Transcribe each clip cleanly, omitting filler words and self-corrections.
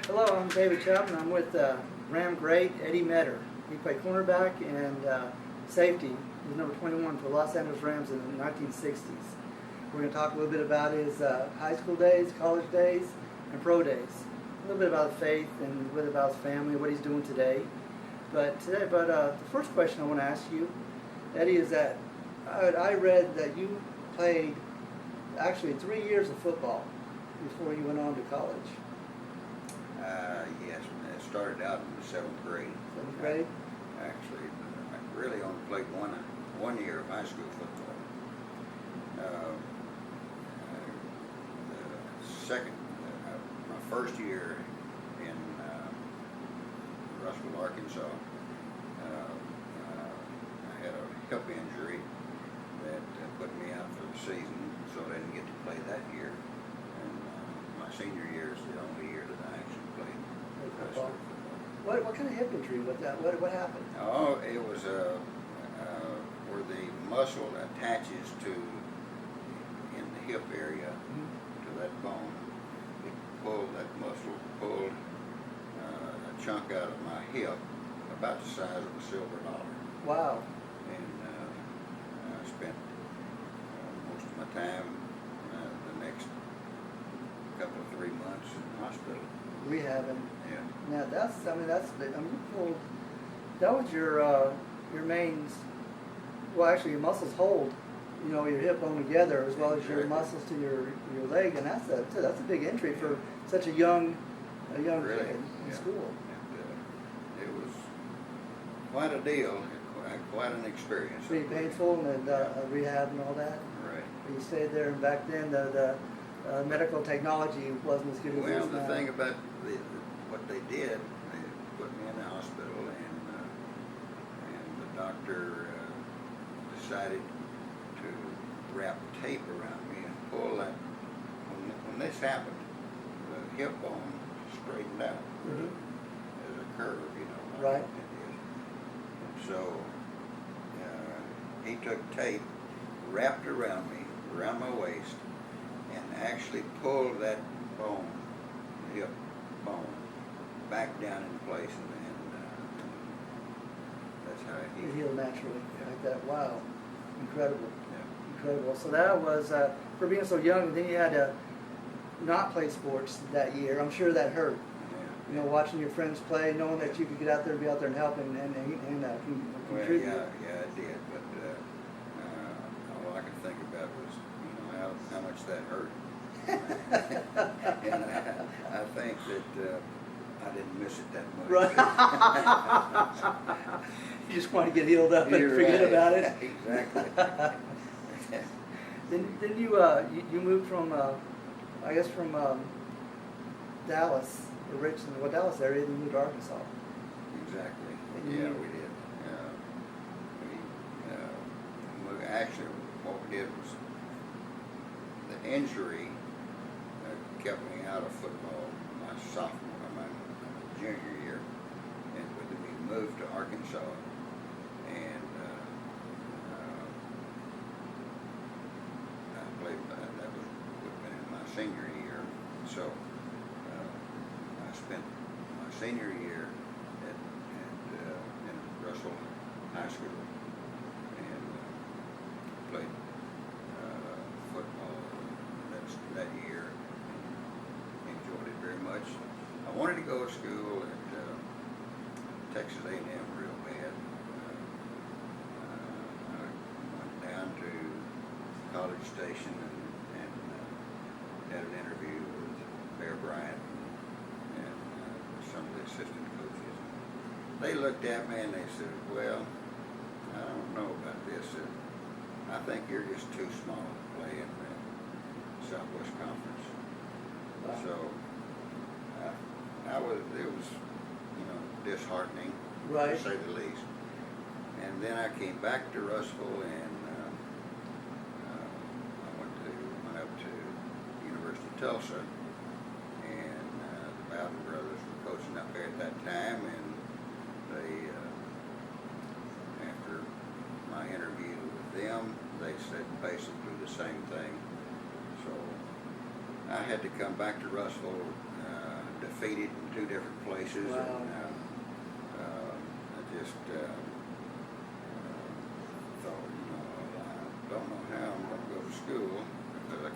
Hello, I'm David Chapman. I'm with Ram great Eddie Meador. He played cornerback and safety. He was number 21 for Los Angeles Rams in the 1960s. We're going to talk a little bit about his high school days, college days, and pro days. A little bit about faith and a little bit about his family, what he's doing today. But the first question I want to ask you, Eddie, is that I read that you played actually 3 years of football before you went on to college. Yes, it started out in the 7th grade. 7th grade? Actually, I really only played one year of high school football. My first year in Russell, Arkansas, I had a hip injury that put me out for the season, so I didn't get to play that year. And my senior year is the only year that I actually played high school football. What kind of hip injury? What happened? Oh, it was where the muscle attaches in the hip area to that bone. It pulled that muscle, pulled a chunk out of my hip about the size of a silver dollar. Wow. And I spent most of my time the next couple of 3 months in the hospital. Rehabbing. Yeah. Now you pulled, that was your main, well actually your muscles hold, your hip bone together as well as your muscles to your leg, and that's a big injury for such a young Really? kid in school. And, it was quite a deal, quite an experience. Pretty painful and rehab and all that. Right. You stayed there, and back then the medical technology wasn't as good as it Well, is now. the thing about what they did, they put me in the hospital, and the doctor decided to wrap tape around me and pull that. When this happened, the hip bone straightened out as a curve, like Right. it is. So he took tape, wrapped around me, around my waist, and actually pulled that bone, the hip bone, back down in place, and that's how it It healed. healed naturally like that. Wow, incredible. Yeah. Incredible. So that was, for being so young, and then you had to not play sports that year. I'm sure that hurt. Yeah. Watching your friends play, knowing that you could get out there and be out there and help and Well, contribute. yeah, it did, but all I could think about was, how much that hurt. And I think that I didn't miss it that much. Right. You just want to get healed up and You're forget right. about it. Exactly. Then you moved from, I guess from Dallas, or Richmond, Dallas area, then you moved to Arkansas. Exactly. And Yeah, you- we did. Actually, what we did was the injury kept me out of football my junior year, and we moved to Arkansas, and I played. That would have been in my senior year, so I spent my senior year in Russell High School, and played football that year. Enjoyed it very much. I wanted to go to school at Texas A&M real bad. I went down to College Station and had an interview with Bear Bryant and some of the assistant coaches. They looked at me and they said, "Well, I don't know about this. I think you're just too small to play in the Southwest Conference." Wow. So it was disheartening, Right. to say the least. And then I came back to Russell, and I went up to University of Tulsa, and the Bowden brothers were coaching up there at that time, and they, after my interview with them, they said basically the same thing. So I had to come back to Russell, undefeated in 2 different places. Wow. And I just thought, I don't know how I'm going to go to school because I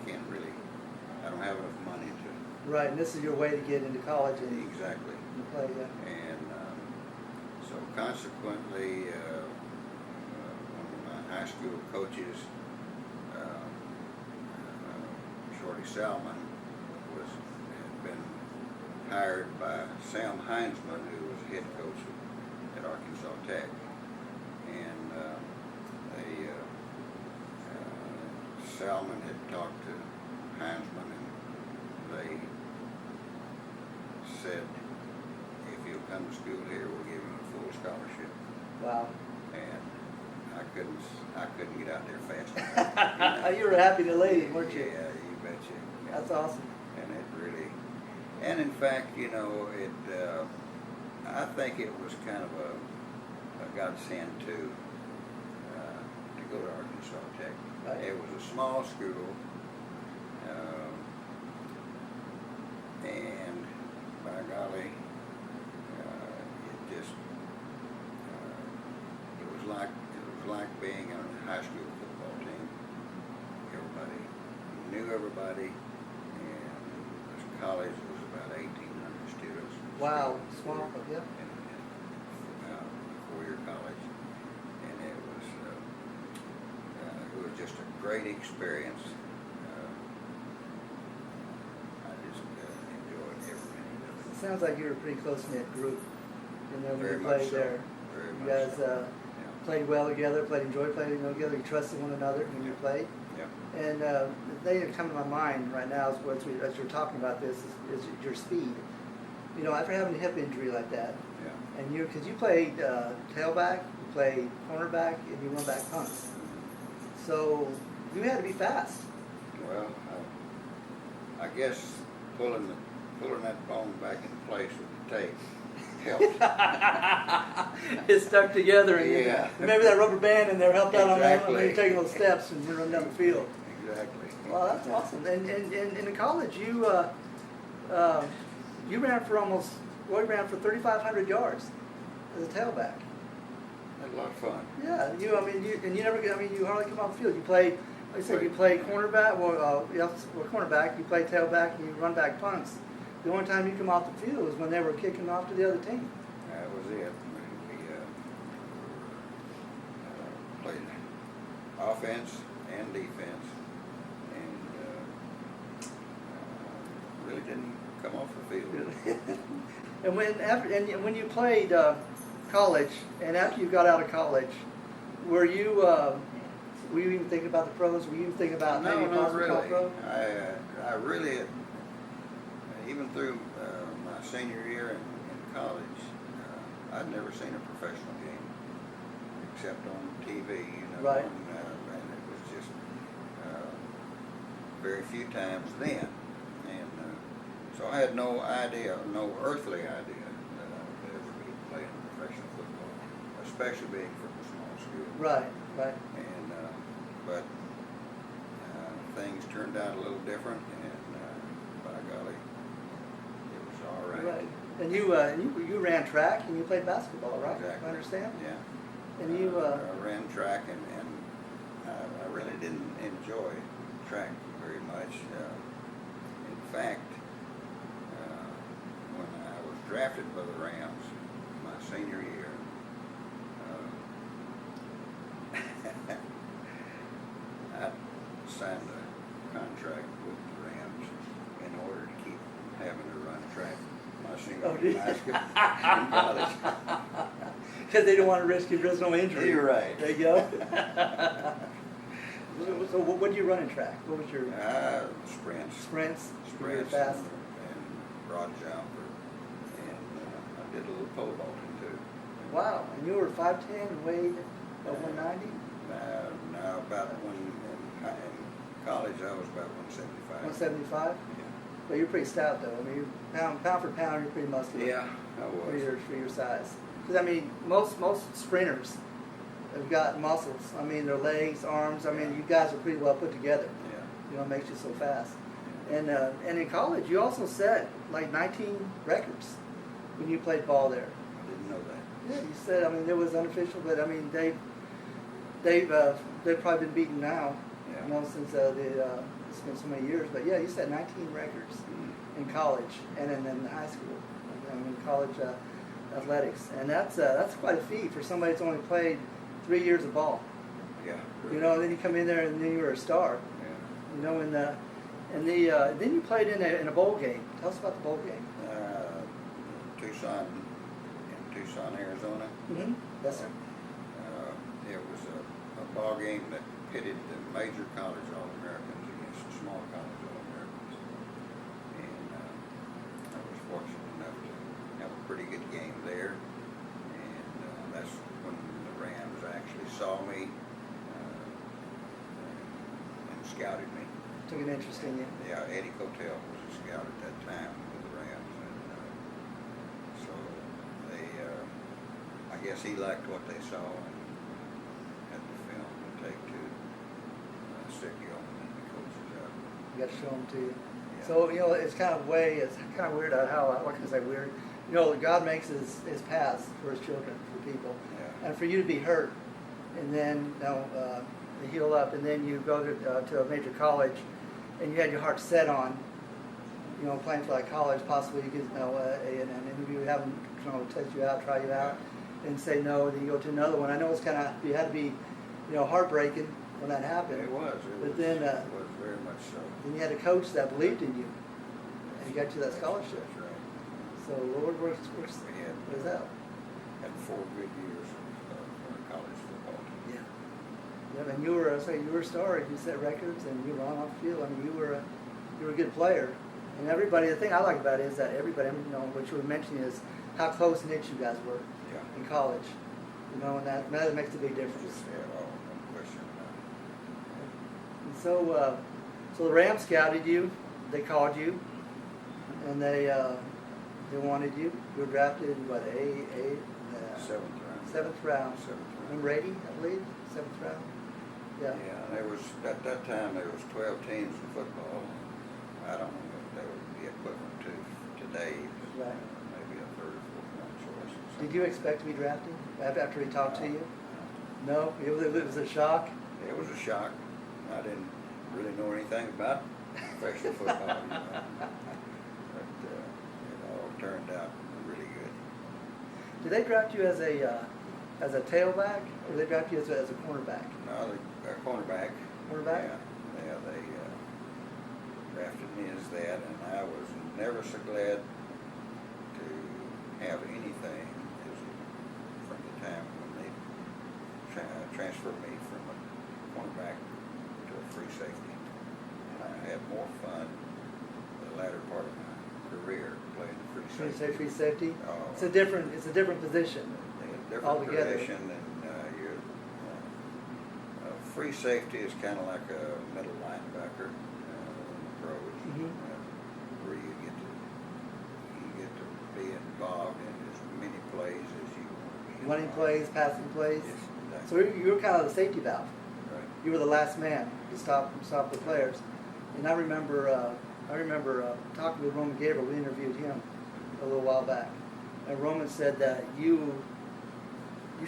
don't have enough money to. Right, and this is your way to get into college and Exactly. play. Yeah. And so consequently, one of my high school coaches, Shorty Salmon, had been hired by Sam Heinzman, who was head coach at Arkansas Tech. And Salmon had talked to Heinzman, and they said, if you'll come to school here, we'll give you a full scholarship. Wow. And I couldn't get out there fast enough. You were a happy lady, weren't you? Yeah, you betcha. That's awesome. And it really, and in fact, I think it was kind of a godsend to go to Arkansas Tech. Right. It was a small school, and by golly, it was like being on a high school football team. Everybody knew everybody, and this college was about 1,800 students. Wow, small, yeah. Four-year college, and it was just a great experience. I just enjoyed every minute of it. It sounds like you were a pretty close-knit group in there when Very you much played so. there. Very You much guys so. played well together, enjoyed playing together, you trusted one another when you played. Yeah. And the thing that comes to my mind right now as you're talking about this is your speed. After having a hip injury like that, Yeah. and because you played tailback, you played cornerback, and you run back punts. So you had to be fast. Well, I guess pulling that bone back in place with the tape helped. It stuck together, and Yeah. maybe that rubber band in there helped out on that Exactly. when you're taking those steps and running down the field. Exactly. Well, that's awesome. And in college, you ran for ran for 3,500 yards as a tailback. Had a lot of fun. Yeah, you hardly come off the field. You played, like I said, you played cornerback, cornerback, you played tailback, and you run back punts. The only time you come off the field was when they were kicking off to the other team. That was it. We played offense and defense, and really didn't come off the field. And when you played college, and after you got out of college, were you even thinking about the pros? Were you even thinking about No, maybe not possibly really. pro? I really, even through my senior year in college, I'd never seen a professional game except on TV. Right. And it was just very few times then, and so I had no earthly idea that I would ever be playing professional football, especially being from a small school. Right. And but things turned out a little different, and by golly, it was all right. Right. And you ran track and you played basketball, right? Exactly. I understand. Yeah. And you I ran track, and I really didn't enjoy track very much. In fact, when I was drafted by the Rams my senior year, I signed a contract with the Rams in order to keep having to run track my senior year in high school and college. because they don't want to risk your no injury. You're right. There you go. So what did you run in track? What was your Sprints. sprints? You were Sprints fast. and broad jump, and I did a little pole vaulting too. Wow. And you were 5'10" and weighed 190? Now about in college I was about 175. 175? Yeah. Well, you're pretty stout though. I mean, pound for pound, you're pretty muscular. Yeah, I was. For your size. Because I mean, most sprinters have got muscles. I mean, their legs, arms. I mean, you guys are pretty well put together. Yeah. What makes you so fast. And in college, you also set like 19 records when you played ball there. I didn't know that. Yeah, you said. I mean, it was unofficial, but I mean, they've probably been beaten now. Yeah. You know, since it's been so many years. But yeah, you set 19 records in college and in high school, and in college athletics, and that's quite a feat for somebody that's only played 3 years of ball. Yeah. You know, and then you come in there and then you were a star. Yeah. You know, then you played in a bowl game. Tell us about the bowl game. In Tucson, Arizona. Mm-hmm. Yes, sir. It was a ball game that pitted the major college All-Americans against the small college All-Americans. And I was fortunate enough to have a pretty good game there. And that's when the Rams actually saw me and scouted me. Took an interest in you. Yeah, Eddie Meador was a scout at that time with the Rams. And so I guess he liked what they saw and had the film to take to stick you on and the coaches out. You got to show them to you. Yeah. So, you know, it's kind of weird how, what can I say, weird? You know, God makes his paths for his children, for people. Yeah. And for you to be hurt and then, you know, heal up, and then you go to a major college and you had your heart set on, you know, playing for that college, possibly you get, you know, an interview, have them, you know, test you out, try you out, and say no, and then you go to another one. I know it's kind of, you had to be, you know, heartbreaking when that happened. It was But then, it was very much so. then you had a coach that believed in you, and you got you that scholarship. That's right. So, Lord, where's that? Had 4 good years of college football. Yeah. Yeah, and you were, you were a star. You set records, and you were on off the field. I mean, you were a good player. And everybody, the thing I like about it is that everybody, you know, what you were mentioning is how close knit you guys were in college. You know, and that makes a big difference. Yeah, no question about And so the Rams scouted you. They called you, and they wanted you. You were drafted in what, Seventh round. Seventh round. Seventh round. Number 80, I believe. 7th round. Yeah. Yeah, there was at that time there was 12 teams in football. I don't know if they would be equivalent to today. Right. Maybe a third or fourth round choice. Did you expect to be drafted after he talked to you? No, it was a shock. It was a shock. I didn't really know anything about professional football, you know. But it all turned out really good. Did they draft you as a tailback, or did they draft you as a cornerback? No, the cornerback. Cornerback? Yeah, they drafted me as that, and I was never so glad to have anything from the time when they transferred me from a cornerback to a free safety. And I had more fun the latter part of my career playing free safety. Free safety. Oh. It's a different position. Different altogether. position, and free safety is kind of like a middle linebacker in the pros, where you get to be involved in as many plays as you want to be. Running plays, passing plays. Yes, exactly. So you were kind of the safety valve. Right. You were the last man to stop the players. And I remember talking with Roman Gabriel. We interviewed him a little while back, and Roman said that you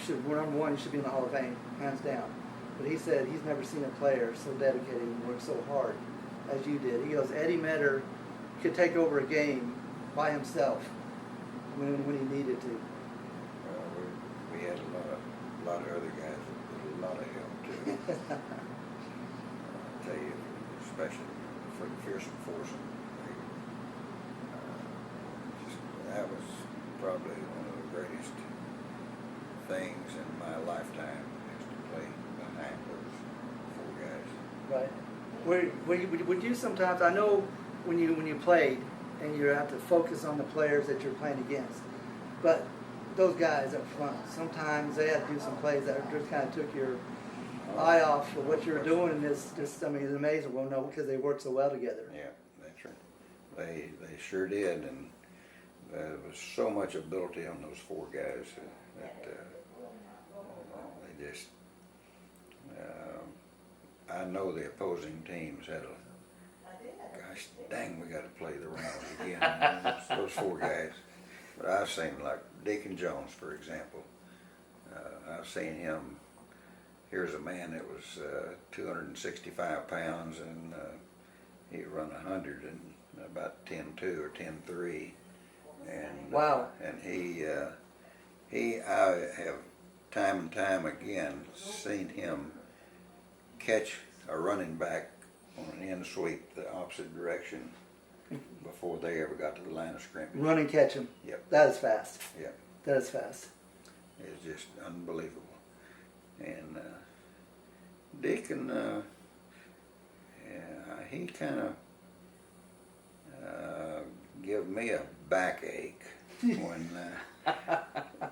should, number one, you should be in the Hall of Fame, hands down. But he said he's never seen a player so dedicated and work so hard as you did. He goes, Eddie Meador could take over a game by himself when he needed to. We had a lot of other guys with a lot of help too. I'll tell you, especially for the fearsome foursome, that was probably one of the greatest things in my lifetime, is to play behind those 4 guys. Right. Would you sometimes, I know when you played and you have to focus on the players that you're playing against, but those guys up front, sometimes they had to do some plays that just kind of took your eye off of what you were doing, and it's amazing. Well, no, because they worked so well together. Yeah, that's right. They sure did, and there was so much ability on those 4 guys that they just. I know the opposing teams had Dang, we got to play the Rams again. Those four guys. But I've seen like Deacon Jones, for example. I've seen him. Here's a man that was 265 pounds, and he run 100 and about 10.2 or 10.3. And wow. And I have time and time again seen him catch a running back on an in sweep the opposite direction before they ever got to the line of scrimmage. Run and catch him. Yep. That is fast. Yep. That is fast. It's just unbelievable. And Deacon, he kind of give me a backache when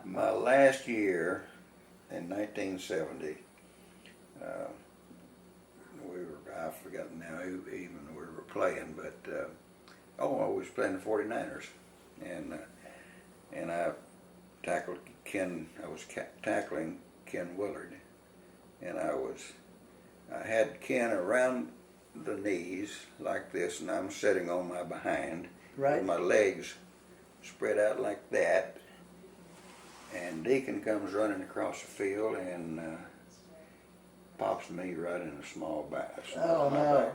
my last year in 1970, I've forgotten now who even we were playing, but I was playing the 49ers, and I tackled Ken. I was tackling Ken Willard, and I had Ken around the knees like this, and I'm sitting on my behind, right, with my legs spread out like that, and Deacon comes running across the field and pops me right in the small back. Oh no!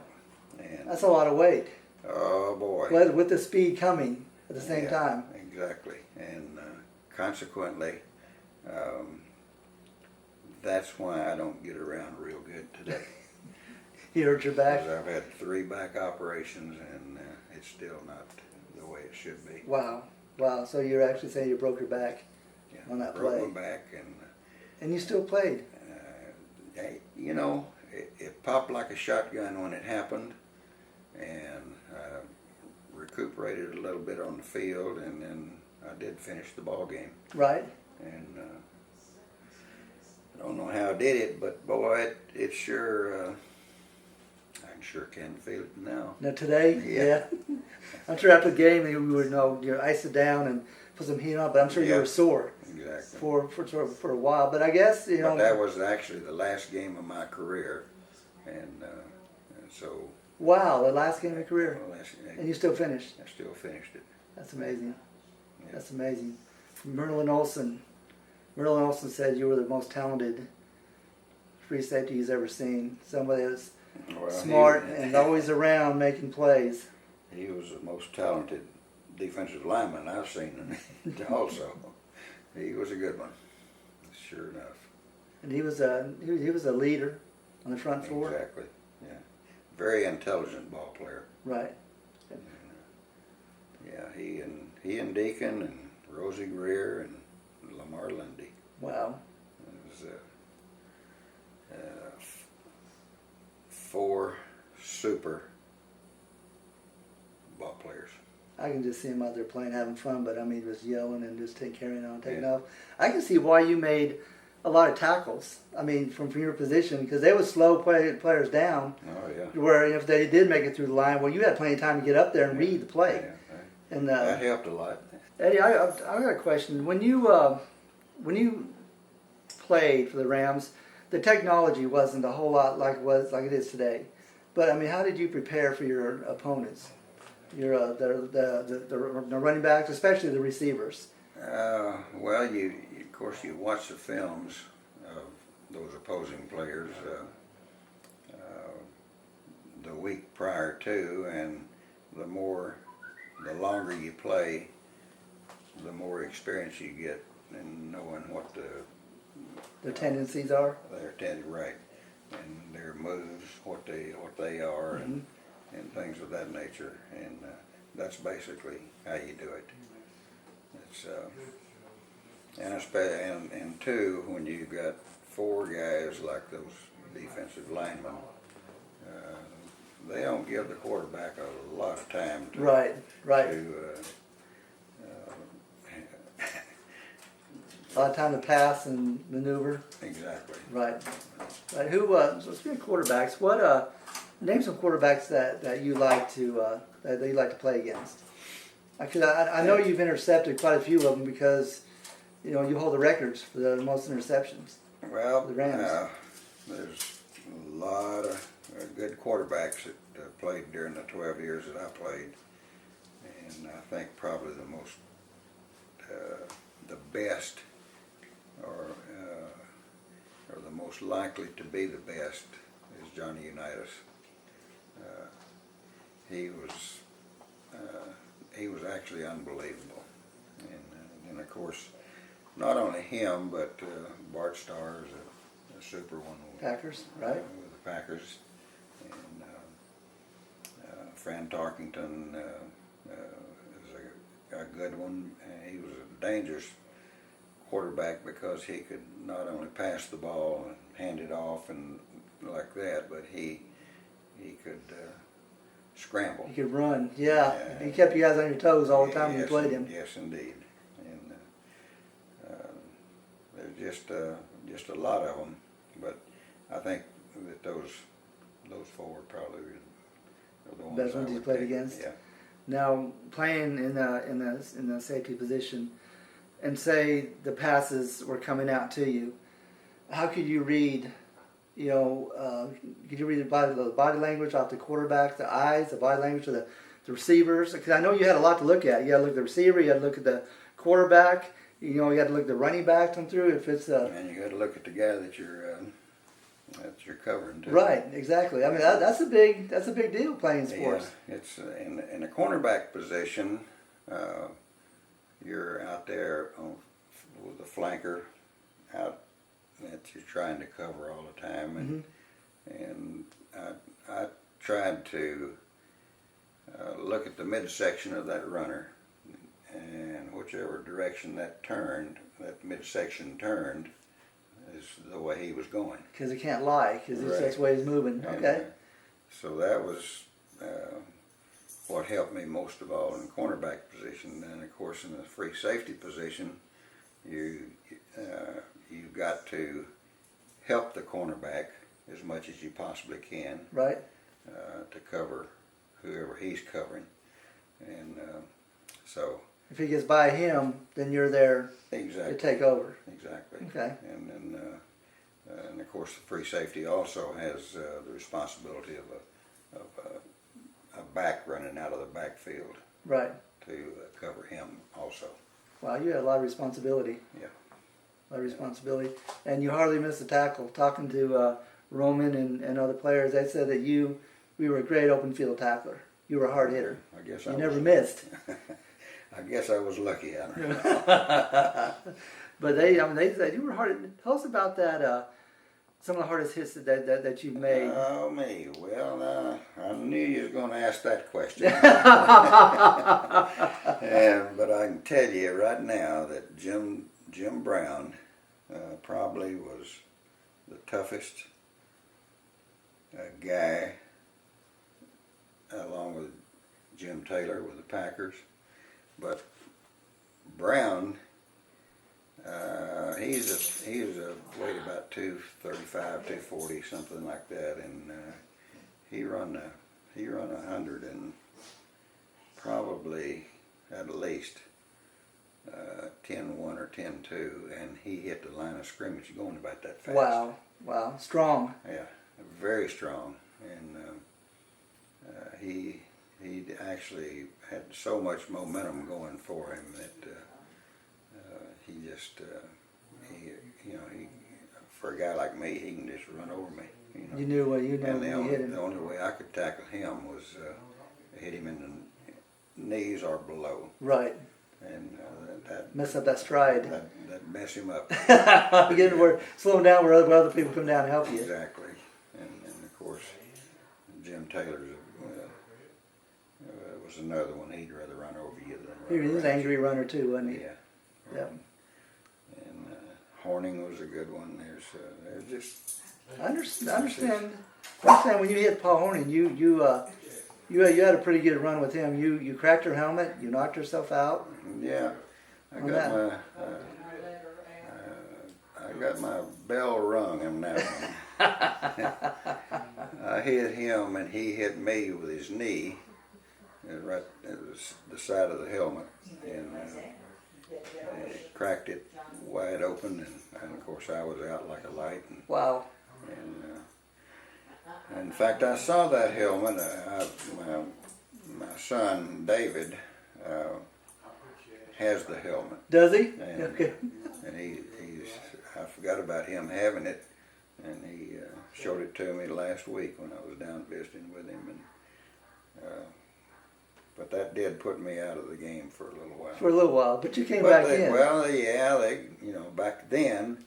And that's a lot of weight. Oh boy! With the speed coming at the same time. Exactly, and consequently, that's why I don't get around real good today. You hurt your back? Because I've had 3 back operations, and it's still not the way it should be. Wow. So you're actually saying you broke your back on that play? Broke my back, and you still played. It popped like a shotgun when it happened, and recuperated a little bit on the field, and then I did finish the ball game. Right. And I don't know how I did it, but boy, it sure, I sure can feel it now. Now today, yeah. I'm sure after the game you would ice it down and put some heat on, but I'm sure you were sore. Exactly. For a while, but I guess But that was actually the last game of my career, and so. Wow, the last game of your career, and you still finished. I still finished it. That's amazing. Yeah. That's amazing. Merlin Olsen said you were the most talented free safety he's ever seen. Somebody that's smart and always around making plays. He was the most talented defensive lineman I've seen also. He was a good one, sure enough. And he was a leader on the front four. Exactly, yeah. Very intelligent ball player. Right. And, he and Deacon and Rosie Greer and Lamar Lundy. Wow. It was 4 super ball players. I can just see him out there playing, having fun, but I mean, just yelling and just carrying on, taking off. I can see why you made a lot of tackles. I mean, from your position, because they would slow players down. Oh yeah. Where if they did make it through the line, well, you had plenty of time to get up there and read the play. Yeah, and that helped a lot. Eddie, I got a question. When you played for the Rams, the technology wasn't a whole lot like it is today. But I mean, how did you prepare for your opponents? The running backs, especially the receivers. Well, of course you watch the films of those opposing players the week prior to, and the longer you play, the more experience you get in knowing what their tendencies are. Right, and their moves, what they are, Mm-hmm. and things of that nature, and that's basically how you do it. It's and 2, when you've got 4 guys like those defensive linemen, they don't give the quarterback a lot of time to right. A lot of time to pass and maneuver. Exactly. Right. Who? So speaking of quarterbacks, name some quarterbacks that you like to play against. I know you've intercepted quite a few of them because you hold the records for the most interceptions. Well, the Rams. There's a lot of good quarterbacks played during the 12 years that I played, and I think probably the best, or the most likely to be the best, is Johnny Unitas. He was actually unbelievable, and of course, not only him, but Bart Starr is a super one. Packers, right? With the Packers, and Fran Tarkington is a good one. He was a dangerous quarterback because he could not only pass the ball and hand it off and like that, but he could scramble. He could run, yeah. He kept you guys on your toes all the time when you Yes, played him. Yes, indeed. And there's just a lot of them, but I think that those four probably are the ones Best ones I you would played pick. against. Yeah. Now, playing in the safety position, and say the passes were coming out to you, how could you read? Could you read the body language off the quarterback, the eyes, the body language of the receivers? Because I know you had a lot to look at. You had to look at the receiver. You had to look at the quarterback. You had to look at the running back come through. If it's And you got to look at the guy that you're covering too. Right, exactly. I mean that's a big deal playing sports. Yeah, it's in the cornerback position. You're out there with the flanker out that you're trying to cover all the time, and I tried to look at the midsection of that runner, and whichever direction that midsection turned, is the way he was going. Because he can't lie, because that's the way he's moving. And, okay. So that was what helped me most of all in the cornerback position. And of course, in the free safety position, you've got to help the cornerback as much as you possibly can. Right. To cover whoever he's covering, and so. If he gets by him, then you're there Exactly. to take over. Exactly. Okay. And then, and of course, the free safety also has the responsibility of a back running out of the backfield. Right. To cover him also. Wow, you had a lot of responsibility. Yeah. A lot of responsibility, and you hardly missed a tackle. Talking to Roman and other players, they said that you were a great open field tackler. You were a hard hitter. I guess you never missed. I guess I was lucky. I don't know. But they said you were hard. Tell us about that. Some of the hardest hits that you've made. Oh me, well, I knew you was going to ask that question. But I can tell you right now that Jim Brown probably was the toughest guy, along with Jim Taylor with the Packers. But Brown, he's weighed about 235, 240, something like that, and he run 100 and probably at least 10-1 or 10-2, and he hit the line of scrimmage going about that fast. Wow, strong. Yeah, very strong, and he actually had so much momentum going for him that he for a guy like me, he can just run over me. You knew when you And hit him. the only way I could tackle him was hit him in the knees or below. Right. And that mess up that stride. That mess him up. Slow him down where other people come down and help you. Exactly. And of course, Jim Taylor's was another one. He'd rather run over you than run He was an around angry you. runner too, wasn't he? Yeah. Yep. And Horning was a good one. There's just. I understand when you hit Paul Horning, you had a pretty good run with him. You cracked your helmet. You knocked yourself out. Yeah. I got my bell rung on that one. I hit him and he hit me with his knee. Right at the side of the helmet, and cracked it wide open, and of course I was out like a light. And, wow. And In fact, I saw that helmet. My son David has the helmet. Does he? And, Okay. and I forgot about him having it, and he showed it to me last week when I was down visiting with him. And but that did put me out of the game for a little while. For a little while, but you came back in. Well, yeah, back then,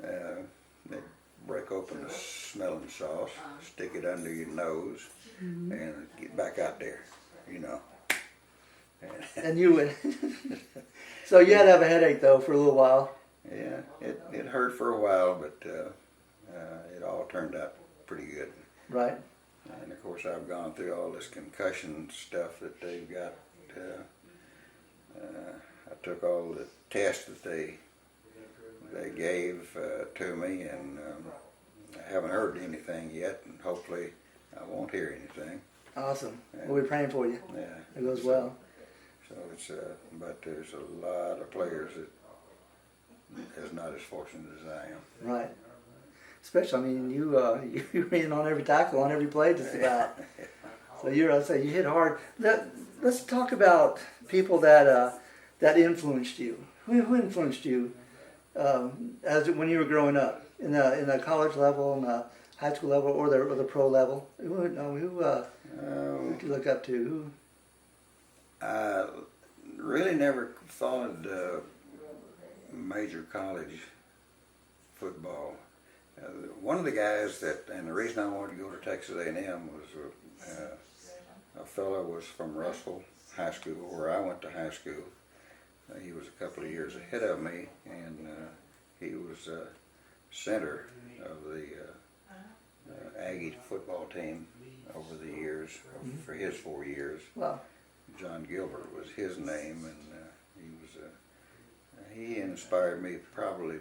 they'd break open the smelling sauce, stick it under your nose, and get back out there, And you would. So you had to have a headache though for a little while. Yeah, it hurt for a while, but it all turned out pretty good. Right. And of course, I've gone through all this concussion stuff that they've got. I took all the tests that they gave to me, and I haven't heard anything yet, and hopefully I won't hear anything. Awesome. We'll be praying for you. Yeah, It goes well. So it's but there's a lot of players that is not as fortunate as I am. Right. Especially, I mean, you're in on every tackle, on every play, just about. So I'd say you hit hard. Let's talk about people that influenced you. Who influenced you when you were growing up, in the college level, in the high school level, or the pro level? Who did you look up to? I really never followed major college football. One of the guys and the reason I wanted to go to Texas A&M was a fellow was from Russell High School, where I went to high school. He was a couple of years ahead of me, and he was center of the Aggie football team over the years, for his 4 years. Wow. John Gilbert was his name, and he inspired me probably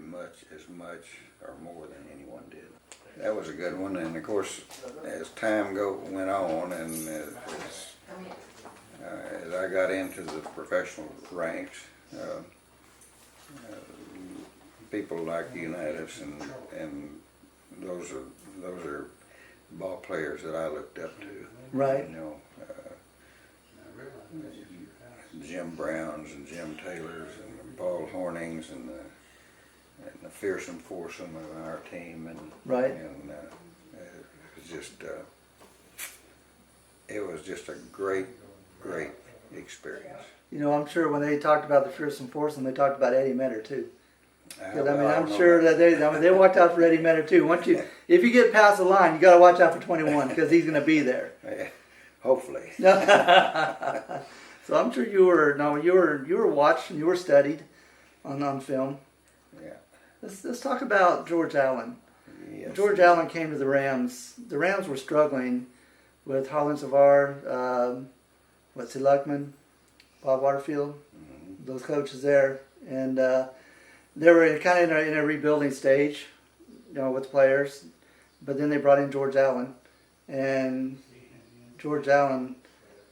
as much or more than anyone did. That was a good one, and of course, as time went on, and as I got into the professional ranks, people like Unitas and those are ball players that I looked up to. Right. Jim Browns and Jim Taylors and Paul Hornings and the fearsome foursome of our team, and right. And it was just a great experience. I'm sure when they talked about the fearsome foursome, they talked about Eddie Meador too. I'm don't sure know. that they watched out for Eddie Meador too. If you get past the line, you got to watch out for 21 because he's going to be there. Yeah, hopefully. So I'm sure you were watched and you were studied on film. Yeah. Let's talk about George Allen. Yes. George Allen came to the Rams. The Rams were struggling with Harlan Savard, Luckman, Bob Waterfield, those coaches there, and they were kind of in a rebuilding stage, with players. But then they brought in George Allen, and George Allen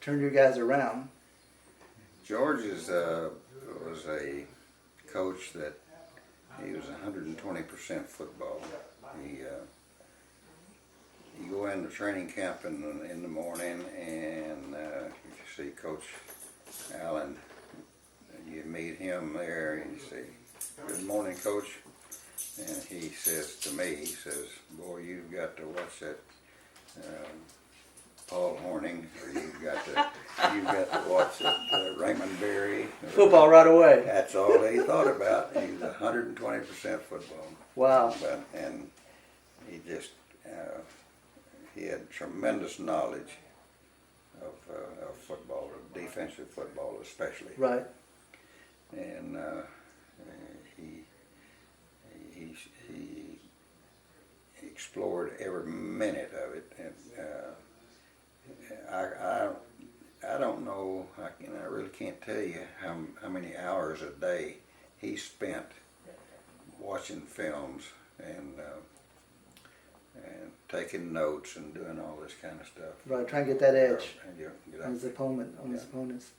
turned you guys around. George was a coach that he was 120% football. You go into training camp in the morning, and if you see Coach Allen, you meet him there, and you say, "Good morning, Coach." And he says to me, "Boy, you've got to watch that Paul Horning, or you've got to watch that Raymond Berry." Football right away. That's all he thought about. He was 120% football. Wow. And he just he had tremendous knowledge of football, of defensive football especially. Right. And he explored every minute of it. And I don't know. I really can't tell you how many hours a day he spent watching films and taking notes and doing all this kind of stuff. Right, trying to get that edge on his opponents.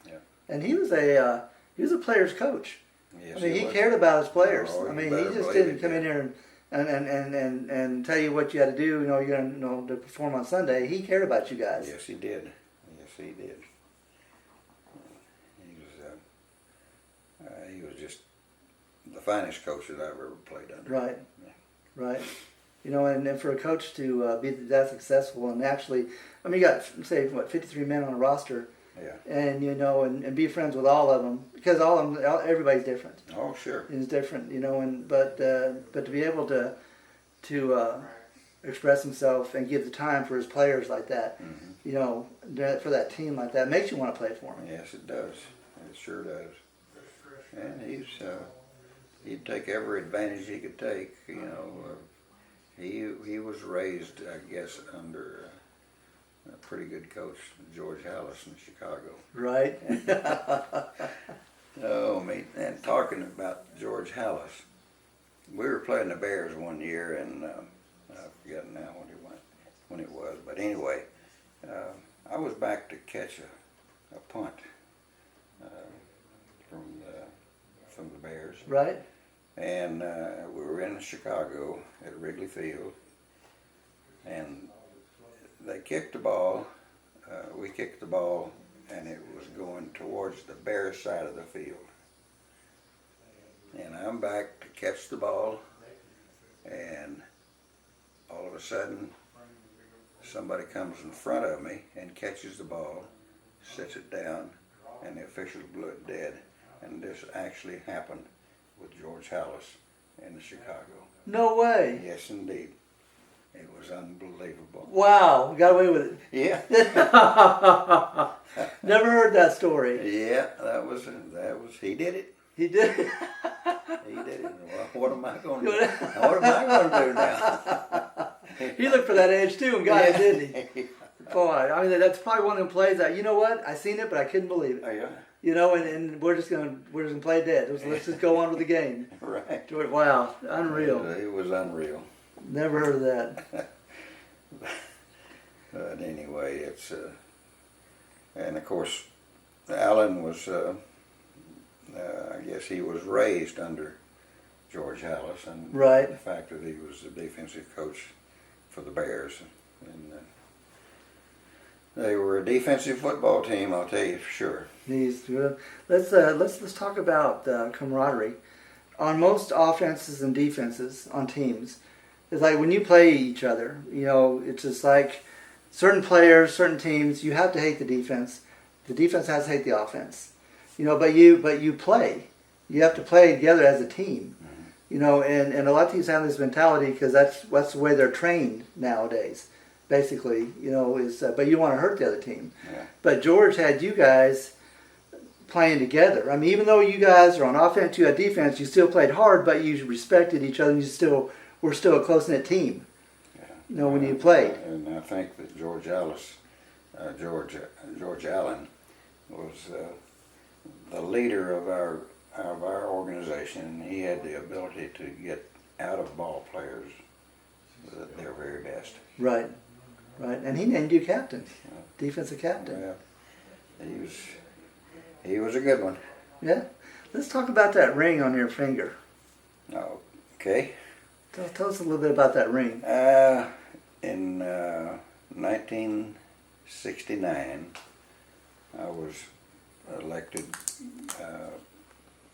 Yeah. And he was a player's coach. Yes, he cared about his players. Oh, he better just believe didn't it, come yeah. in here and tell you what you had to do. You know, you're gonna to perform on Sunday. He cared about you guys. Yes, he did. Yes, he did. He was just the finest coach that I've ever played under. Right. Yeah. Right. You know, and for a coach to be that successful and actually, I mean, you got, say, 53 men on a roster. Yeah. And, and be friends with all of them. Because everybody's different. Oh, sure. It's different, but to be able to express himself and give the time for his players like that, Mm-hmm. For that team like that, makes you want to play for him. Yes, it does. It sure does. And he'd take every advantage he could take. He was raised, I guess, under a pretty good coach, George Halas in Chicago. Right. Oh, and talking about George Halas, we were playing the Bears one year, and I forget now when it was, but anyway, I was back to catch a punt from the Bears. Right. And we were in Chicago at Wrigley Field, and they kicked the ball. We kicked the ball, and it was going towards the Bears side of the field. And I'm back to catch the ball, and all of a sudden, somebody comes in front of me and catches the ball, sets it down, and the officials blew it dead. And this actually happened with George Halas in Chicago. No way. Yes, indeed. It was unbelievable. Wow, got away with it. Yeah. Never heard that story. Yeah, that was he did it. He did. He did it. Well, what am I going to do? What am I going to do now? He looked for that edge too and got it, didn't he? Boy, I mean that's probably one of them plays that I seen it but I couldn't believe it. Oh, yeah. And we're just gonna play dead. Let's just go on with the game. Right. Wow, unreal. It was unreal. Never heard of that. But anyway, it's and of course, Alan was I guess he was raised under George Halas, and right. The fact that he was the defensive coach for the Bears, and they were a defensive football team, I'll tell you for sure. Let's talk about camaraderie. On most offenses and defenses on teams, it's like when you play each other, it's just like certain players, certain teams, you have to hate the defense. The defense has to hate the offense. But you play. You have to play together as a team. Mm-hmm. And a lot of teams have this mentality because that's the way they're trained nowadays. Basically, but you want to hurt the other team. Yeah. But George had you guys playing together. I mean, even though you guys are on offense, you had defense, you still played hard, but you respected each other, and you were still a close-knit team. Yeah. When you played. And I think that George Allen was the leader of our organization. He had the ability to get out of ball players their very best. Right. And he named you captain, defensive captain. Yeah, he was a good one. Yeah. Let's talk about that ring on your finger. Okay. Tell us a little bit about that ring. In 1969, I was elected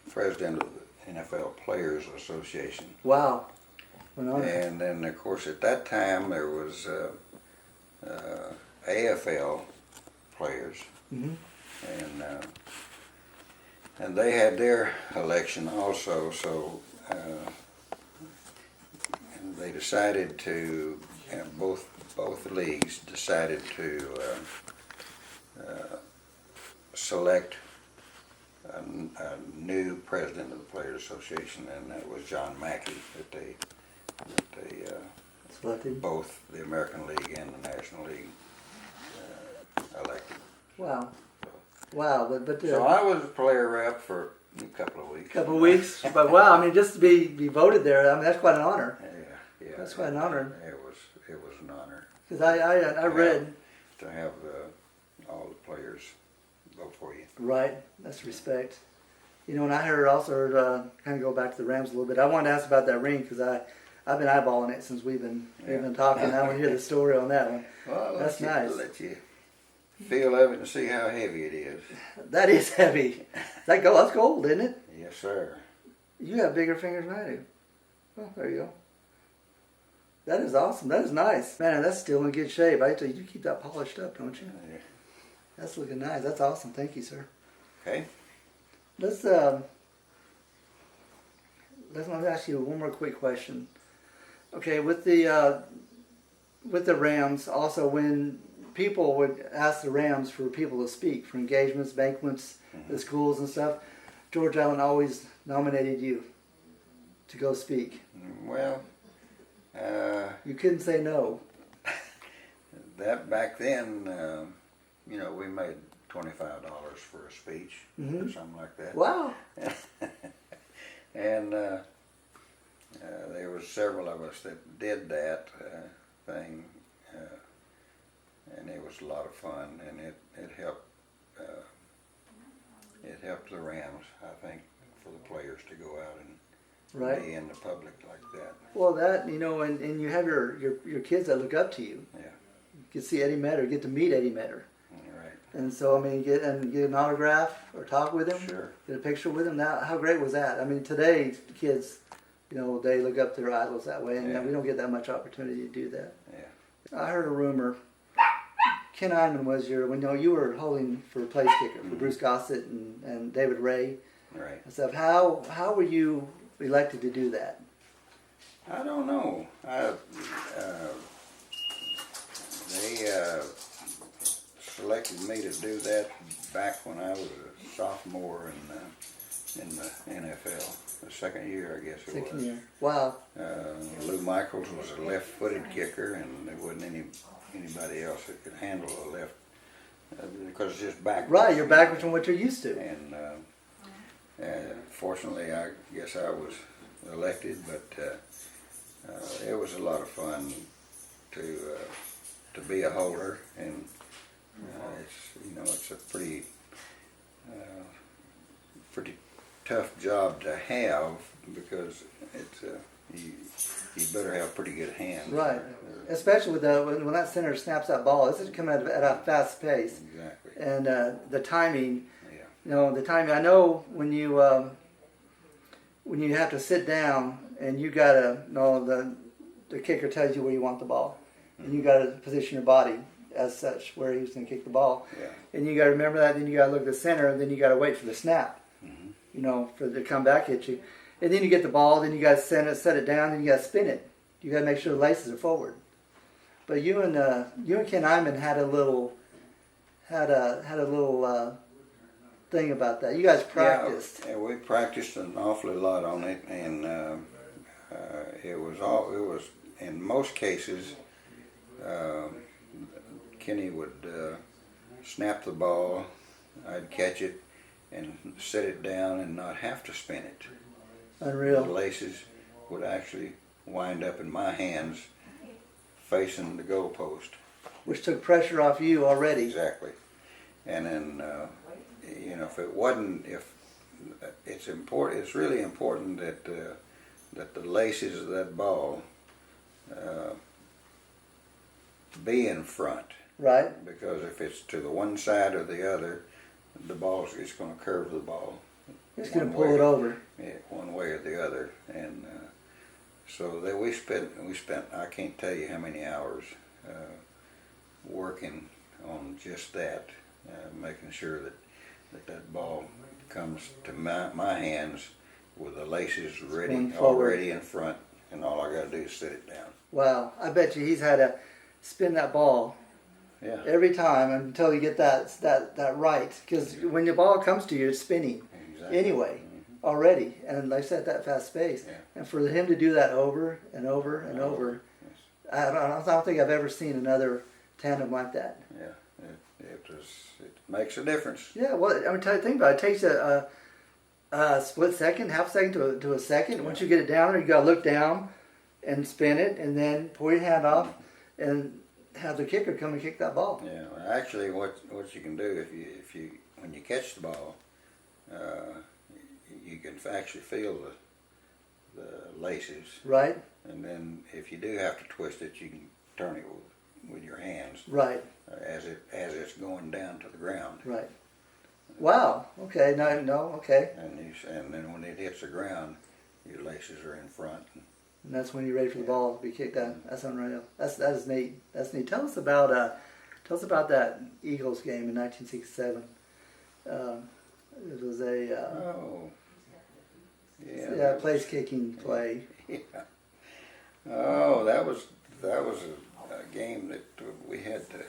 president of the NFL Players Association. Wow. And then, of course, at that time there was AFL players, mm-hmm. and they had their election also. So and they decided to, both leagues decided to select a new president of the Players Association, and that was John Mackey that they selected. Both the American League and the National League elected. Wow. Wow. So I was a player rep for a couple of weeks. But wow, I mean, just to be voted there, I mean, that's quite an honor. Yeah. That's quite an honor. It was an honor. Because I read to have all the players vote for you. Right. That's respect. And I also heard kind of go back to the Rams a little bit. I wanted to ask about that ring because I've been eyeballing it since we've been talking. I want to hear the story on that one. Well, That's nice. Let you feel of it and see how heavy it is. That is heavy. That's gold, isn't it? Yes, sir. You have bigger fingers than I do. Well, there you go. That is awesome. That is nice. Man, that's still in good shape. I tell you, you keep that polished up, don't you? Yeah. That's looking nice. That's awesome. Thank you, sir. Okay. Let me ask you one more quick question. Okay, with the Rams, also when people would ask the Rams for people to speak for engagements, banquets, the schools and stuff, George Allen always nominated you to go speak. Well, you couldn't say no. that back then, we made $25 for a speech or something like that. Wow. And there was several of us that did that thing, and it was a lot of fun, and it helped. It helped the Rams, I think, for the players to go out and be in the public like that. Well, that and you have your kids that look up to you. Yeah. You get to see Eddie Meador, get to meet Eddie Meador. Right. And so, get an autograph or talk with him. Sure. Get a picture with him. Now, how great was that? I mean, today kids, they look up to their idols that way, and we don't get that much opportunity to do that. Yeah. I heard a rumor. Ken Iman was when you were holding for place kicker for Bruce Gossett and David Ray. Right. And stuff. How were you elected to do that? I don't know. They selected me to do that back when I was a sophomore in the NFL. The second year, I guess it was. Second year. Wow. Lou Michaels was a left-footed kicker, and there wasn't anybody else that could handle a left because it's just backwards. Right, you're backwards from what you're used to. And fortunately, I guess I was elected, but it was a lot of fun to be a holder, and it's a pretty tough job to have because it's you better have pretty good hands. Right, especially with when that center snaps that ball, it's coming at a fast pace. Exactly. And the timing. Yeah. The timing. I know when you have to sit down and you gotta the kicker tells you where you want the ball, and you gotta position your body as such where he's gonna kick the ball. Yeah. And you gotta remember that. Then you gotta look at the center, and then you gotta wait for the snap. For the come back at you. And then you get the ball, then you got to set it down, and you got to spin it. You got to make sure the laces are forward. But you and Ken Iman had a little thing about that. You guys practiced. Yeah, we practiced an awfully lot on it, and it was in most cases. Kenny would snap the ball, I'd catch it, and set it down and not have to spin it. Unreal. The laces would actually wind up in my hands facing the goalpost. Which took pressure off you already. Exactly. And then, if it's really important that the laces of that ball be in front. Right. Because if it's to the one side or the other, the ball is going to curve the ball. It's going to pull it over. Yeah, one way or the other, and so that we spent I can't tell you how many hours working on just that, making sure that ball comes to my hands with the laces already in front, and all I got to do is set it down. Wow, I bet you he's had to spin that ball. Yeah. Every time until you get that right, because when the ball comes to you, it's spinning anyway already, and like I said, that fast pace. Yeah. And for him to do that over and over and over, yes. I don't think I've ever seen another tandem like that. Yeah, it makes a difference. Yeah, well, I mean, think about it. It takes a split second, half second to a second. Yeah. Once you get it down there, you got to look down and spin it, and then pull your hand off and have the kicker come and kick that ball. Yeah, well, actually, what you can do if you when you catch the ball, you can actually feel the laces. Right. and then if you do have to twist it, you can turn it with your hands. Right. As it's going down to the ground. Right. Wow. Okay. No. Okay. And then when it hits the ground, your laces are in front. And that's when you're ready for the ball to be kicked out. That's unreal. That is neat. That's neat. Tell us about that Eagles game in 1967. It was a place kicking play. Yeah. Oh, that was a game that we had to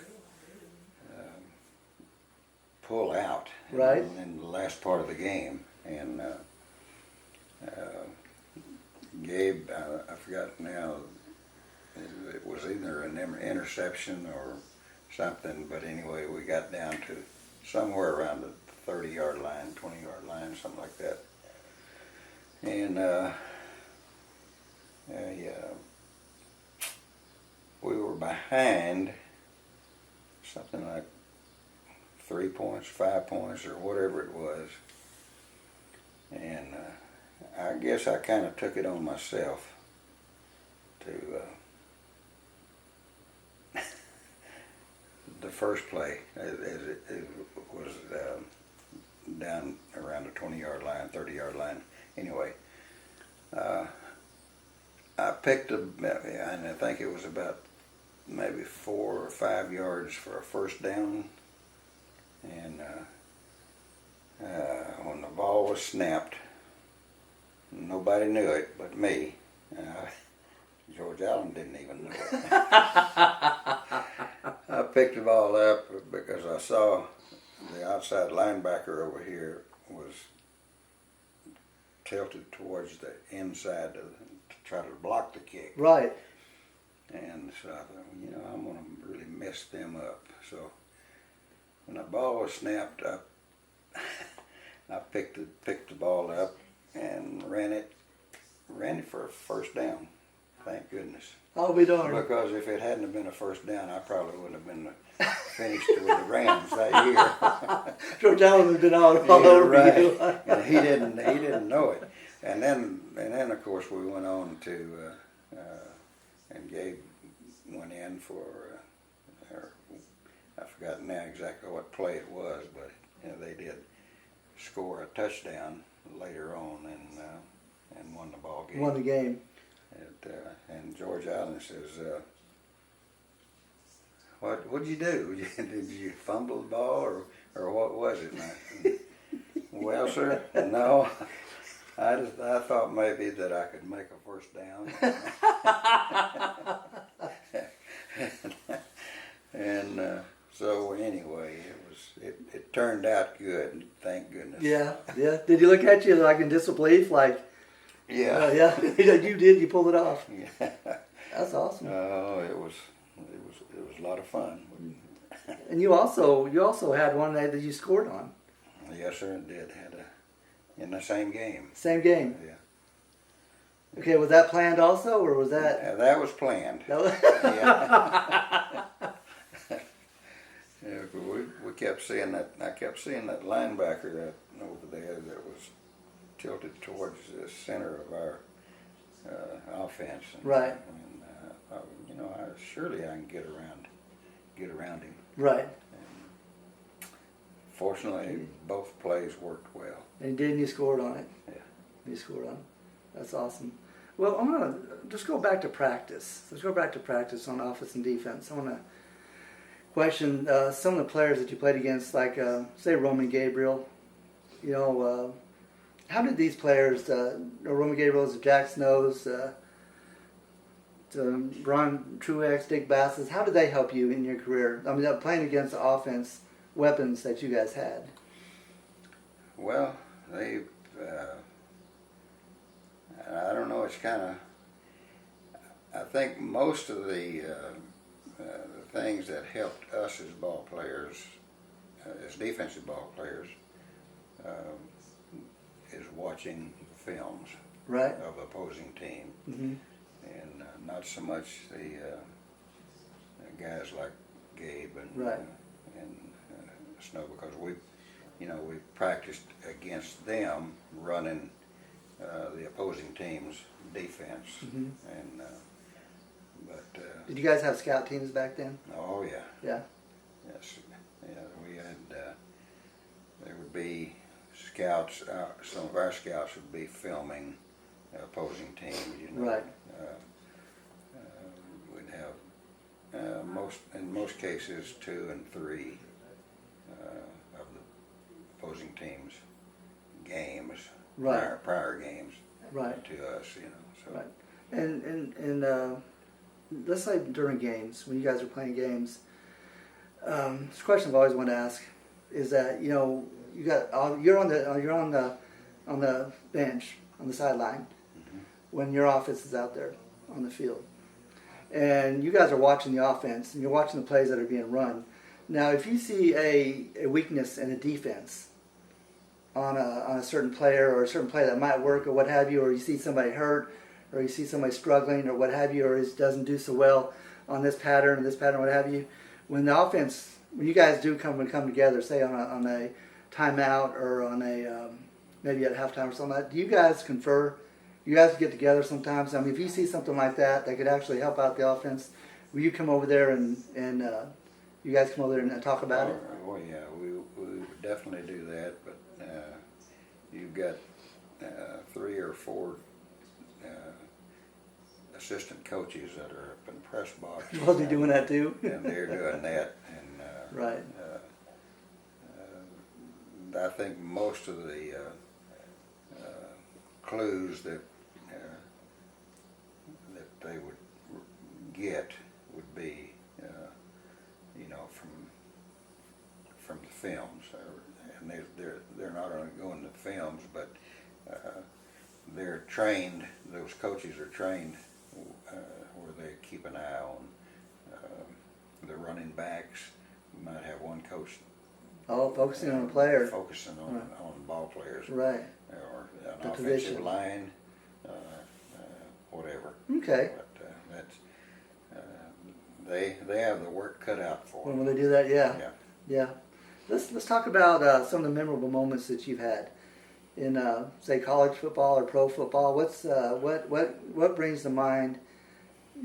pull out. Right. In the last part of the game, and Gabe, I forgot now. It was either an interception or something, but anyway, we got down to somewhere around the 30-yard line, 20-yard line, something like that. And we were behind something like 3 points, 5 points, or whatever it was. And I guess I kind of took it on myself to the first play, as it was down around the 20-yard line, 30-yard line. Anyway, I picked and I think it was about maybe 4 or 5 yards for a first down. And when the ball was snapped, nobody knew it but me. George Allen didn't even know it. I picked the ball up because I saw the outside linebacker over here was tilted towards the inside to try to block the kick. Right. And so I thought, I'm going to really mess them up. So when the ball was snapped up, I picked the ball up and ran it for a first down. Thank goodness. I'll be darned. Because if it hadn't have been a first down, I probably wouldn't have been finished with the Rams that year. George Allen had been all over right. you. And he didn't know it. And then of course we went on to and Gabe went in for I forgot now exactly what play it was, but they did score a touchdown later on and won the ball game. Won the game. And George Allen says, "What'd you do? Did you fumble the ball or what was it?" Well, sir, no. I thought maybe that I could make a first down. And so anyway, it turned out good. Thank goodness. Yeah. Did he look at you like in disbelief, like? Yeah. Yeah. You did. You pulled it off. Yeah. That's awesome. Oh, it was a lot of fun. And you also had one that you scored on. Yes, sir, it did. In the same game. Same game. Yeah. Okay, was that planned also, or was that? Yeah, that was planned. No? Yeah. Yeah, we kept seeing that. I kept seeing that linebacker that over there that was tilted towards the center of our offense. And, Right. And I thought, surely I can get around him. Right. And fortunately, both plays worked well. And you scored on it. Yeah. You scored on it. That's awesome. Well, I'm going to just go back to practice. Let's go back to practice on offense and defense. I want to question some of the players that you played against, like, say, Roman Gabriel. How did these players, Roman Gabriel, Jack Snows, Brian Truex, Dick Basses, how did they help you in your career? I mean, playing against the offense weapons that you guys had. Well, they, I don't know, it's kind of, I think most of the things that helped us as ball players, as defensive ball players, is watching films Right. of opposing team. Mm-hmm. And not so much the guys like Gabe and Right. Snow, because we practiced against them running the opposing team's defense. Mhm. And Did you guys have scout teams back then? oh yeah, Yeah. yes, yeah. We had there would be scouts. Some of our scouts would be filming opposing teams. You know, Right. We'd have in most cases 2 and 3 of the opposing teams games, Right. prior games, Right. to us. You know, so Right. And let's say during games, when you guys are playing games, this question I've always wanted to ask is that you're on the bench on the sideline when your offense is out there on the field, and you guys are watching the offense and you're watching the plays that are being run. Now, if you see a weakness in a defense on a certain player or a certain play that might work or what have you, or you see somebody hurt, or you see somebody struggling or what have you, or doesn't do so well on this pattern or this pattern, what have you, when you guys do come together, say on a timeout or on a maybe at halftime or something like that, do you guys confer? You guys get together sometimes? I mean, if you see something like that could actually help out the offense, will you come over there and you guys come over there and talk about it? Oh yeah, we would definitely do that, but you've got 3 or 4 assistant coaches that are up in the press box. Well, they're doing that too. And they're doing that, and Right. I think most of the clues that they would get would be, from the films, and they're not only going to films, but they're trained. Those coaches are trained where they keep an eye on the running backs. You might have one coach. Oh, focusing on a player. Focusing on ball players. Right. Or an The offensive position. line, whatever. Okay. But they have the work cut out for them. When they do that, yeah. Yeah. Yeah. Let's talk about some of the memorable moments that you've had in say college football or pro football. What brings to mind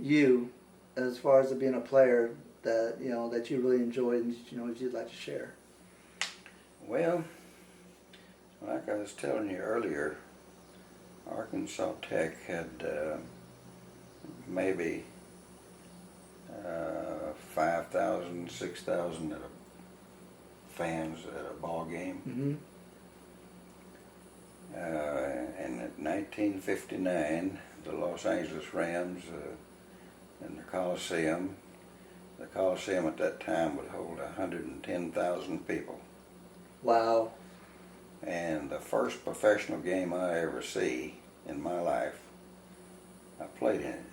you as far as being a player that that you really enjoyed and that you'd like to share? Well, like I was telling you earlier, Arkansas Tech had maybe 5,000, 6,000 fans at a ball game. Mm-hmm. And in 1959, the Los Angeles Rams in the Coliseum at that time would hold 110,000 people. Wow. And the first professional game I ever see in my life, I played in it.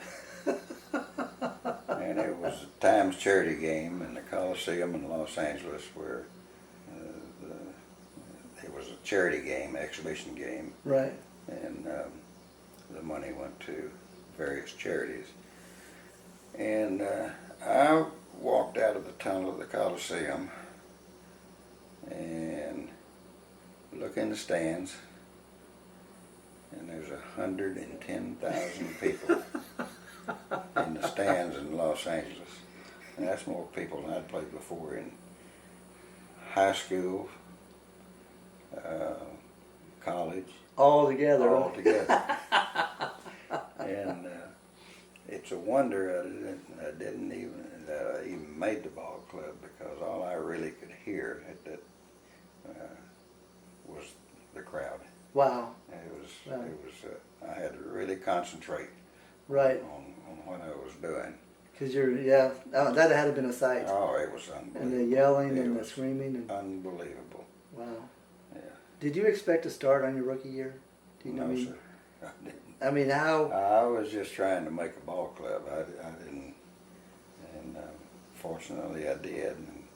And it was a Times charity game in the Coliseum in Los Angeles where it was a charity game, exhibition game. Right. And the money went to various charities. And I walked out of the tunnel of the Coliseum and look in the stands, and there's 110,000 people in the stands in Los Angeles. And that's more people than I'd played before in high school, college. All together. All together. And it's a wonder that I even made the ball club, because all I really could hear at that was the crowd. Wow. I had to really concentrate Right. on what I was doing. Because that had been a sight. Oh, it was unbelievable. And the yelling It and the was screaming. And, unbelievable. wow. Yeah. Did you expect to start on your rookie year? Do you know? No, sir. I didn't. I mean, how? I was just trying to make a ball club. I didn't, and fortunately I did. And,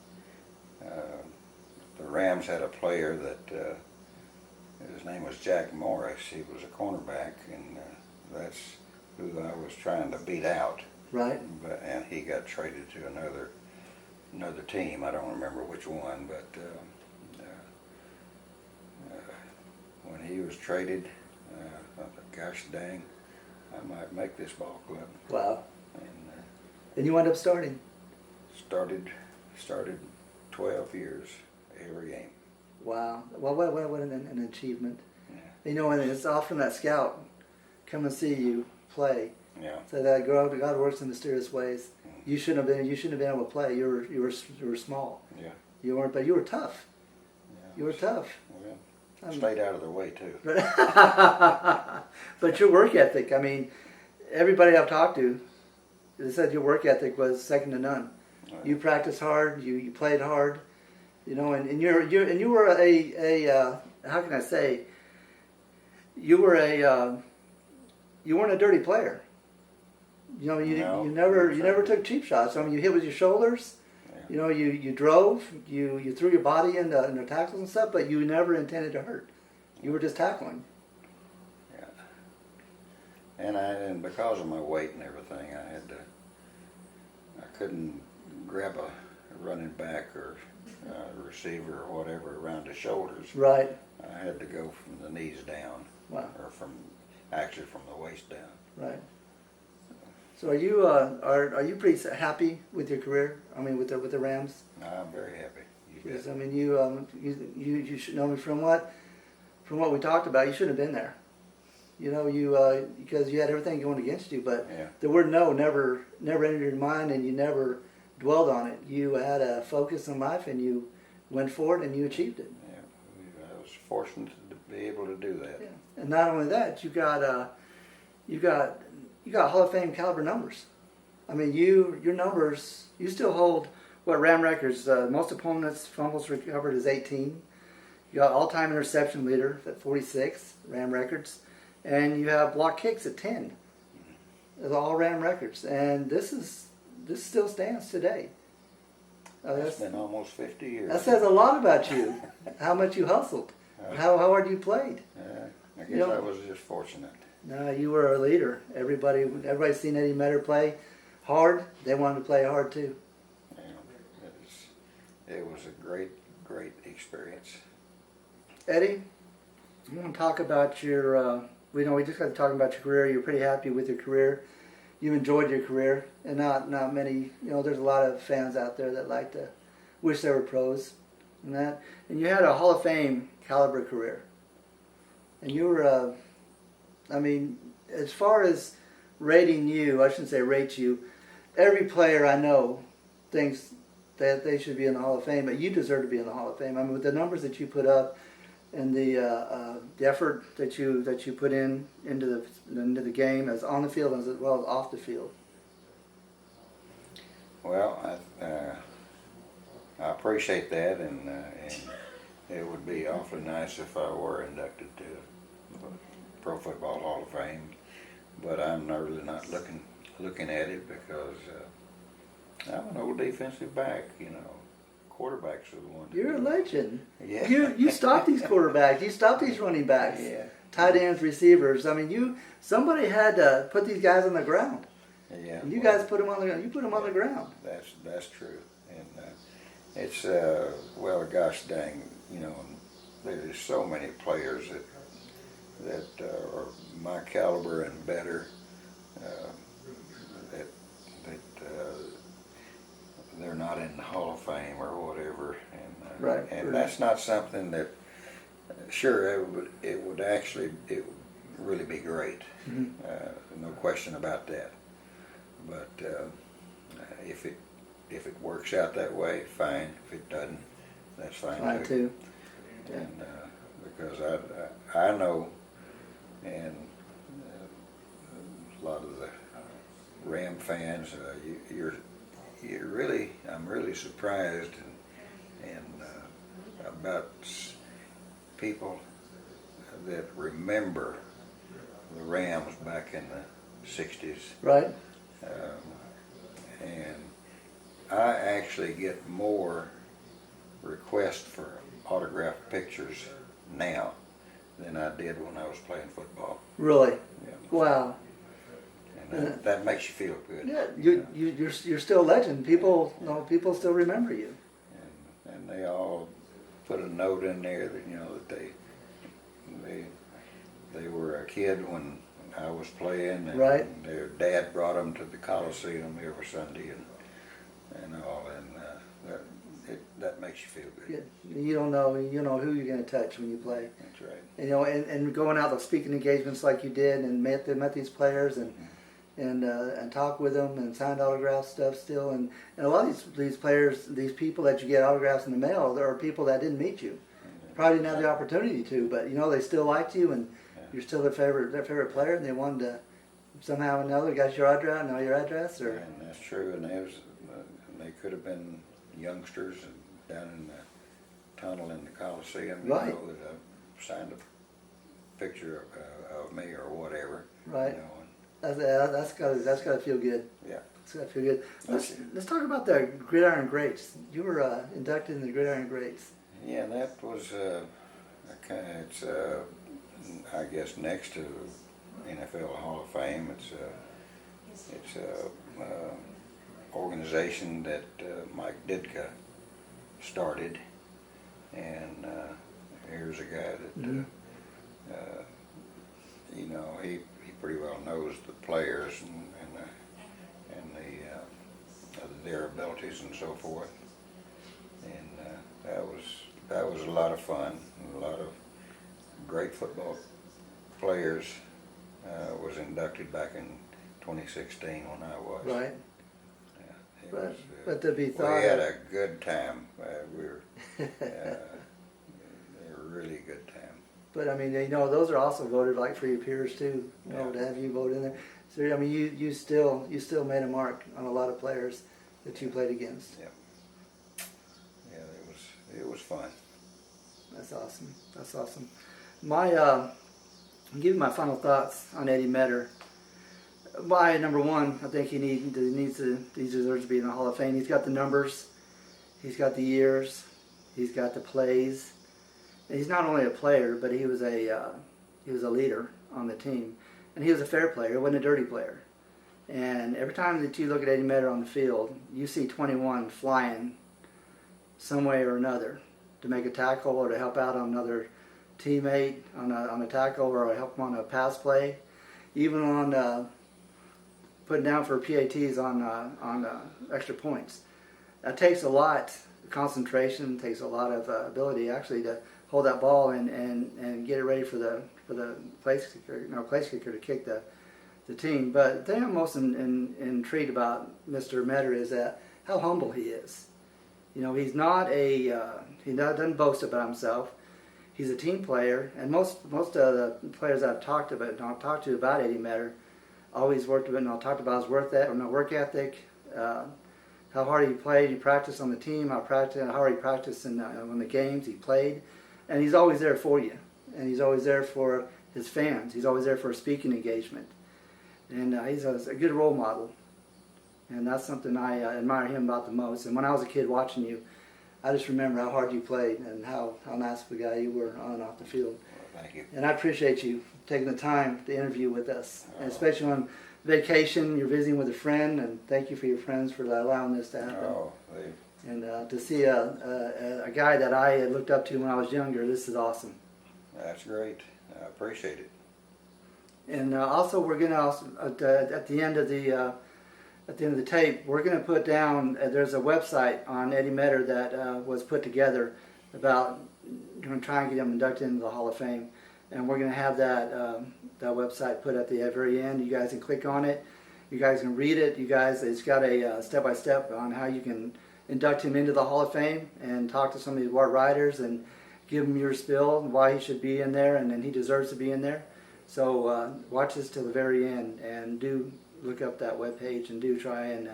the Rams had a player that his name was Jack Morris. He was a cornerback, and that's who I was trying to beat out. Right. And he got traded to another team. I don't remember which one, but when he was traded, gosh dang, I might make this ball club. Wow. And And you wound up starting. started 12 years every game. Wow. Well, what an achievement. Yeah. You know, and it's often that scout come and see you play. Yeah. So that God works in mysterious ways. You shouldn't have been able to play. You were small. Yeah. You weren't, but you were tough. Yeah. You were tough. Well, stayed out of their way too. But your work ethic, I mean, everybody I've talked to, they said your work ethic was second to none. Right. You practiced hard, you played hard, you know, and you were a how can I say, you weren't a dirty player. You know, you never took cheap shots. I mean, you hit with your shoulders. Yeah. You know, you drove, you threw your body into tackles and stuff, but you never intended to hurt. You were just tackling. Yeah. And because of my weight and everything, I couldn't grab a running back or a receiver or whatever around the shoulders. Right. I had to go from the knees down. Wow. Or from the waist down. Right. So are you pretty happy with your career? I mean, with the Rams? I'm very happy. Because I mean, you should know me from what we talked about. You shouldn't have been there. You know, because you had everything going against you, but Yeah. the word no never entered your mind, and you never dwelled on it. You had a focus in life, and you went for it, and you achieved it. Yeah, I was fortunate to be able to do that. Yeah. And not only that, you got Hall of Fame caliber numbers. I mean, your numbers, you still hold what Ram records. Most opponents' fumbles recovered is 18. You got all-time interception leader at 46, Ram records, and you have block kicks at 10. Those are all Ram records, and this still stands today. It's been almost 50 years. That says a lot about you. How much you hustled, how hard you played. I guess I was just fortunate. No, you were a leader. Everybody's seen Eddie Meador play hard. They wanted to play hard too. Yeah, it was a great experience. Eddie, I want to talk about your. We just got to talk about your career. You're pretty happy with your career. You enjoyed your career, and not many. You know, there's a lot of fans out there that like to wish they were pros, and that. And you had a Hall of Fame caliber career, and you were. I mean, as far as rating you, I shouldn't say rate you. Every player I know thinks that they should be in the Hall of Fame, but you deserve to be in the Hall of Fame. I mean, with the numbers that you put up and the effort that you put into the game, as on the field as well as off the field. Well, I appreciate that, and it would be awfully nice if I were inducted to the Pro Football Hall of Fame, but I'm really not looking at it because I'm an old defensive back. You know, quarterbacks are the ones. You're a legend. Yeah. You stop these quarterbacks. You stop these running backs. Yeah. Tight ends, receivers. I mean, somebody had to put these guys on the ground. Yeah. And you guys put them on the ground. You put them on the ground. That's true, and it's well, gosh dang, you know, there's so many players that are my caliber and better. That they're not in the Hall of Fame or whatever, and Right. And that's not something that. Sure, it would really be great. Mm-hmm. No question about that. But if it works out that way, fine. If it doesn't, that's fine too. Yeah. And because I know, and a lot of the Ram fans, I'm really surprised and about people that remember the Rams back in the 60s. Right. And I actually get more requests for autographed pictures now than I did when I was playing football. Really? Yeah. Wow. And that makes you feel good. Yeah, you're still a legend. People still remember you. And they all put a note in there that that they were a kid when I was playing, and Right. their dad brought them to the Coliseum every Sunday, and all, and that makes you feel good. You don't know who you're going to touch when you play. That's right. And going out those speaking engagements like you did, and met these players, and talk with them, and signed autograph stuff still, and a lot of these players, these people that you get autographs in the mail, there are people that didn't meet you, probably didn't have the opportunity to, but they still liked you, and you're still their favorite player, and they wanted to somehow or another got your address, know your address, or. And that's true, and they could have been youngsters down in the tunnel in the Coliseum, Right. that signed a picture of me or whatever. Right. That's gotta feel good. Yeah. It's gotta feel good. Let's talk about the Gridiron Greats. You were inducted in the Gridiron Greats. Yeah, that was it's I guess next to NFL Hall of Fame. It's a organization that Mike Ditka started, and here's a guy that he pretty well knows the players and their abilities and so forth, and that was a lot of fun. A lot of great football players was inducted back in 2016 when I was. Right. Yeah, but to be thought we had of- a good time. We were a really good time. But I mean, those are also voted like for your peers too. Yeah. To have you vote in there. So I mean, you still made a mark on a lot of players that you played against. Yeah. Yeah, it was fun. That's awesome. That's awesome. I'll give you my final thoughts on Eddie Meador. Why, number one, I think he deserves to be in the Hall of Fame. He's got the numbers, he's got the years, he's got the plays. And he's not only a player, but he was a leader on the team, and he was a fair player. He wasn't a dirty player. And every time that you look at Eddie Meador on the field, you see 21 flying some way or another to make a tackle or to help out on another teammate on a tackle or help him on a pass play, even on putting down for PATs on extra points. That takes a lot of concentration, takes a lot of ability actually to hold that ball and get it ready for the place kicker to kick the team. But the thing I'm most intrigued about Mr. Meador is that how humble he is. He's not he doesn't boast about himself. He's a team player, and most of the players I've talked to about Eddie Meador always worked with, and I'll talk about his work ethic, how hard he played. He practiced on the team, how hard he practiced on the games he played, and he's always there for you, and he's always there for his fans. He's always there for a speaking engagement, and he's a good role model, and that's something I admire him about the most. And when I was a kid watching you, I just remember how hard you played and how nice of a guy you were on and off the field. Well, thank you. And I appreciate you taking the time to interview with us, and especially on vacation, you're visiting with a friend, and thank you for your friends for allowing this to happen. And to see a guy that I had looked up to when I was younger, this is awesome. That's great. I appreciate it. And also, we're going to at the end of the tape, we're going to put down. There's a website on Eddie Meador that was put together about trying to get him inducted into the Hall of Fame, and we're going to have that website put at the very end. You guys can click on it. You guys can read it. It's got a step-by-step on how you can induct him into the Hall of Fame, and talk to some of these writers and give him your spiel, why he should be in there, and then he deserves to be in there. So watch this till the very end, and do look up that webpage, and do try and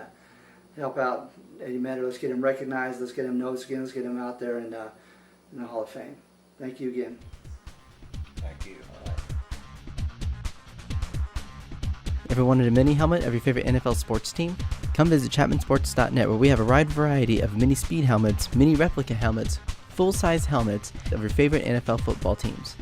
help out Eddie Meador. Let's get him recognized. Let's get him noticed again. Let's get him out there in the Hall of Fame. Thank you again. Thank you. Ever wanted a mini helmet of your favorite NFL sports team? Come visit chapmansports.net, where we have a wide variety of mini speed helmets, mini replica helmets, full-size helmets of your favorite NFL football teams.